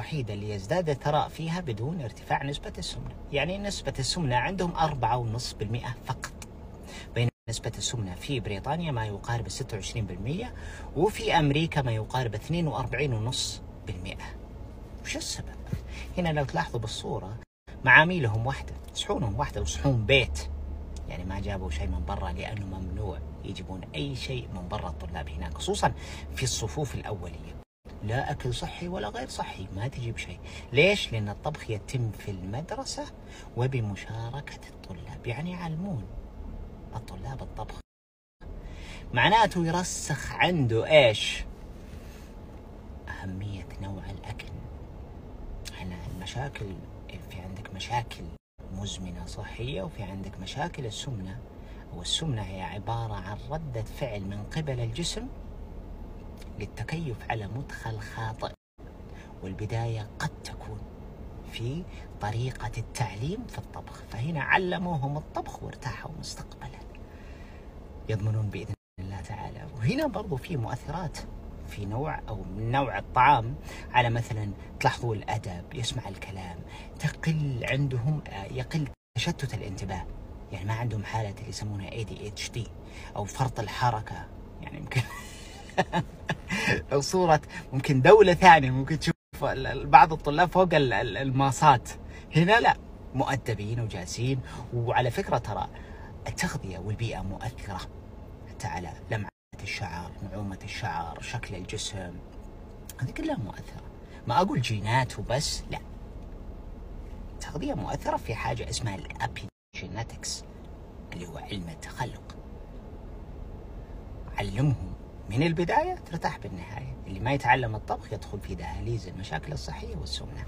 الوحيدة اللي يزداد الثراء فيها بدون ارتفاع نسبة السمنة. يعني نسبة السمنة عندهم 4.5% فقط، بين نسبة السمنة في بريطانيا ما يقارب 26%، وفي أمريكا ما يقارب 42.5%. وش السبب؟ هنا لو تلاحظوا بالصورة معاميلهم واحدة، صحونهم واحدة وصحون بيت، يعني ما جابوا شيء من برا، لأنه ممنوع يجيبون أي شيء من برا الطلاب هناك، خصوصا في الصفوف الأولية. لا أكل صحي ولا غير صحي، ما تجيب شيء. ليش؟ لأن الطبخ يتم في المدرسة وبمشاركة الطلاب، يعني يعلمون الطلاب الطبخ. معناته يرسخ عنده إيش؟ أهمية نوع الأكل. هنا المشاكل، في عندك مشاكل مزمنة صحية، وفي عندك مشاكل السمنة. والسمنة هي عبارة عن ردة فعل من قبل الجسم للتكيف على مدخل خاطئ، والبداية قد تكون في طريقة التعليم في الطبخ، فهنا علموهم الطبخ وارتاحوا مستقبلا، يضمنون بإذن الله تعالى. وهنا برضو في مؤثرات في نوع أو من نوع الطعام، على مثلا تلاحظوا الأدب، يسمع الكلام، تقل عندهم، يقل تشتت الانتباه، يعني ما عندهم حالة اللي يسمونها ADHD أو فرط الحركة. يعني يمكن لو صورة ممكن دولة ثانية ممكن تشوف بعض الطلاب فوق الماصات، هنا لا، مؤدبين وجالسين. وعلى فكرة ترى التغذية والبيئة مؤثرة حتى على لمعة الشعر، نعومة الشعر، شكل الجسم، هذه كلها مؤثرة. ما أقول جينات وبس، لا، التغذية مؤثرة في حاجة اسمها الأبيجينيتكس اللي هو علم التخلق. علمهم من البداية ترتاح بالنهاية. اللي ما يتعلم الطبخ يدخل في دهاليز المشاكل الصحية والسمنة.